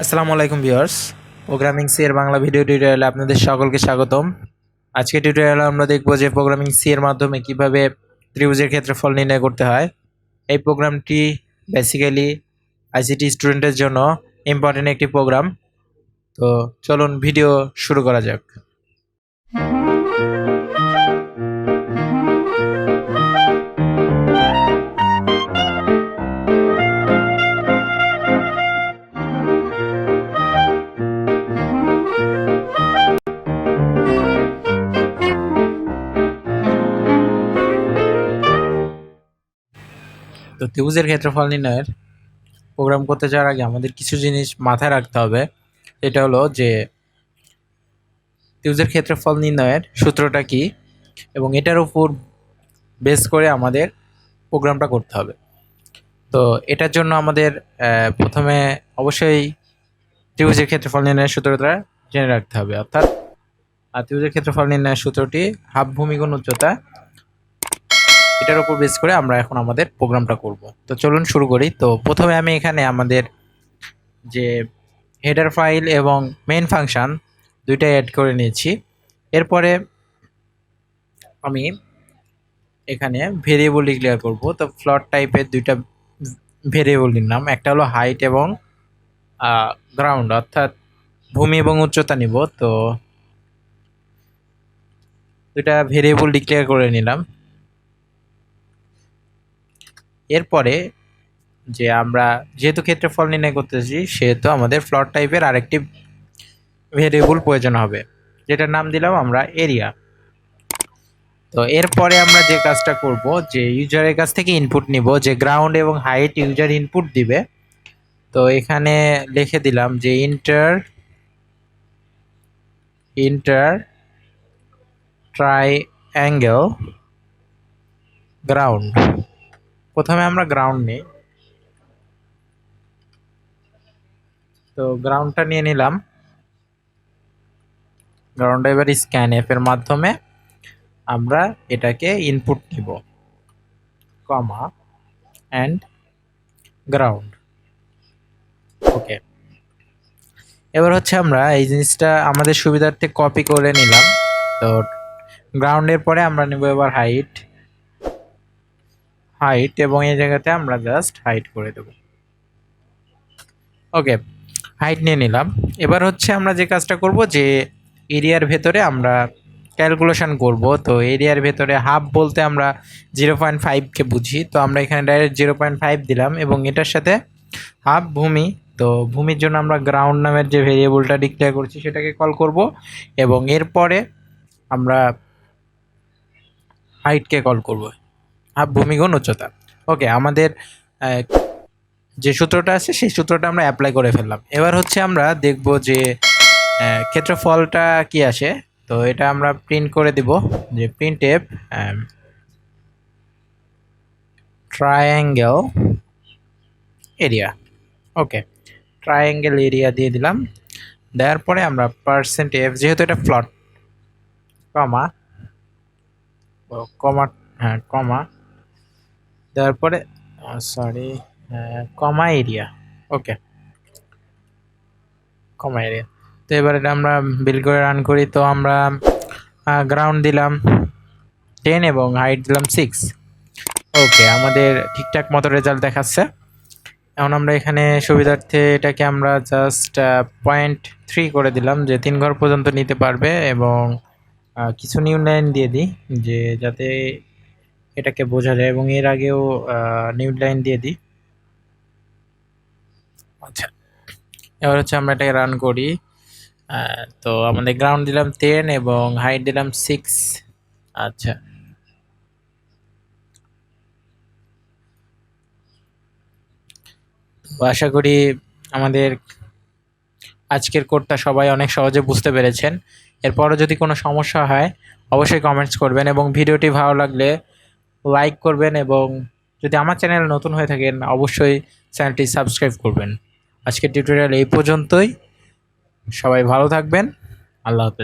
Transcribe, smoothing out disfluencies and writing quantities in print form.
আসসালামু আলাইকুম viewers. Programming C এর বাংলা ভিডিও টিউটোরিয়ালে আপনাদের সকলকে স্বাগতম। আজকে টিউটোরিয়ালে আমরা দেখব যে প্রোগ্রামিং সি এর মাধ্যমে কিভাবে ত্রিভুজের ক্ষেত্রফল নির্ণয় করতে হয়। এই প্রোগ্রামটি বেসিক্যালি আইসিটি স্টুডেন্টের জন্য ইম্পর্টেন্ট একটি প্রোগ্রাম। তো চলুন ভিডিও শুরু করা যাক। তো ত্রিভুজের ক্ষেত্রফল নির্ণয়ের প্রোগ্রাম করতে যাওয়ার আগে আমাদের কিছু জিনিস মাথায় রাখতে হবে। এটা হলো যে ত্রিভুজের ক্ষেত্রফল নির্ণয়ের সূত্রটা কি এবং এটার উপর বেস করে আমাদের প্রোগ্রামটা করতে হবে। তো এটার জন্য আমাদের প্রথমে অবশ্যই ত্রিভুজের ক্ষেত্রফল নির্ণয়ের সূত্রটা জেনে রাখতে হবে। অর্থাৎ ত্রিভুজের ক্ষেত্রফল নির্ণয়ের সূত্রটি হাফ ভূমি গুণ উচ্চতা, এটার উপর বেস করে আমরা এখন আমাদের প্রোগ্রামটা করব। তো চলুন শুরু করি। তো প্রথমে আমি এখানে আমাদের যে হেডার ফাইল এবং মেইন ফাংশন দুইটাই অ্যাড করে নিয়েছি। এরপরে আমি এখানে ভেরিয়েবল ডিক্লেয়ার করব। তো ফ্লোট টাইপের দুইটা ভেরিয়েবল নিলাম, একটা হলো হাইট এবং গ্রাউন্ড, অর্থাৎ ভূমি এবং উচ্চতা নিব। তো দুইটা ভেরিয়েবল ডিক্লেয়ার করে নিলাম। এরপরে যে আমরা যেহেতু ক্ষেত্রফল নির্ণয় করতেছি সেহেতু আমাদের ফ্লোট টাইপের আরেকটি ভেরিয়েবল প্রয়োজন হবে, যেটার নাম দিলাম আমরা এরিয়া। তো এরপরে আমরা যে কাজটা করব, যে ইউজারের কাছ থেকে ইনপুট নিব, যে গ্রাউন্ড এবং হাইট ইউজার ইনপুট দিবে। তো এখানে লিখে দিলাম যে ইন্টার ট্রাইঅ্যাঙ্গেল গ্রাউন্ড। প্রথমে আমরা গ্রাউন্ড নিই। তো গ্রাউন্ডটা নিয়ে নিলাম। গ্রাউন্ড এবার স্ক্যানএফ এর মাধ্যমে আমরা এটাকে ইনপুট নিব, কমা অ্যান্ড গ্রাউন্ড। ওকে, এবার হচ্ছে আমরা এই জিনিসটা আমাদের সুবিধার্থে কপি করে নিলাম। তো গ্রাউন্ডের পরে আমরা নেব এবার হাইট এবং এই জায়গাতে আমরা জাস্ট হাইট করে দেব। ওকে, হাইট নিয়ে নিলাম। এবার হচ্ছে আমরা যে কাজটা করব, যে এরিয়ার ভেতরে আমরা ক্যালকুলেশন করব। তো এরিয়ার ভেতরে হাফ বলতে আমরা 0.5কে বুঝি। তো আমরা এখানে ডাইরেক্ট 0.5 দিলাম এবং এটার সাথে হাফ ভূমি। তো ভূমির জন্য আমরা গ্রাউন্ড নামের যে ভেরিয়েবলটা ডিক্লেয়ার করছি সেটাকে কল করব এবং এরপরে আমরা হাইটকে কল করব, হাফ ভূমি গুণ উচ্চতা। ওকে, আমাদের যে সূত্রটা আছে সেই সূত্রটা আমরা অ্যাপ্লাই করে ফেললাম। এবার হচ্ছে আমরা দেখব যে ক্ষেত্রফলটা কি আসে। তো এটা আমরা প্রিন্ট করে দিব, যে প্রিন্টএফ ট্রায়াঙ্গেল এরিয়া। ওকে, ট্রায়াঙ্গেল এরিয়া দিয়ে দিলাম। দেওয়ার পরে আমরা %f, যেহেতু এটা প্লট, কমা কমা দেওয়ার পরে কমা এরিয়া। ওকে, কমা এরিয়া। তো এবার এটা আমরা বিল করে রান করি। তো আমরা গ্রাউন্ড দিলাম 10 এবং হাইট দিলাম 6। ওকে, আমাদের ঠিকঠাক মতো রেজাল্ট দেখাচ্ছে। এখন আমরা এখানে সুবিধার্থে এটাকে আমরা জাস্ট 0.3 করে দিলাম, যে 3 ঘর পর্যন্ত নিতে পারবে, এবং কিছু নিউ লাইন দিয়ে দিই যে যাতে এটাকে বোঝা যায়, এবং এর আগেও নিউ লাইন দিয়ে দিই। আচ্ছা, এবার হচ্ছে আমরা এটাকে রান করি। তো আমাদের গ্রাউন্ড দিলাম 10 এবং হাইট দিলাম 6। আচ্ছা, তো আশা করি আমাদের আজকের কোডটা সবাই অনেক সহজে বুঝতে পেরেছেন। এরপরও যদি কোনো সমস্যা হয় অবশ্যই কমেন্টস করবেন, এবং ভিডিওটি ভালো লাগলে লাইক করবেন, এবং যদি আমার চ্যানেল নতুন হয়ে থাকেন অবশ্যই চ্যানেলটি সাবস্ক্রাইব করবেন। আজকের টিউটোরিয়াল এই পর্যন্তই। সবাই ভালো থাকবেন। আল্লাহ হাফেজ।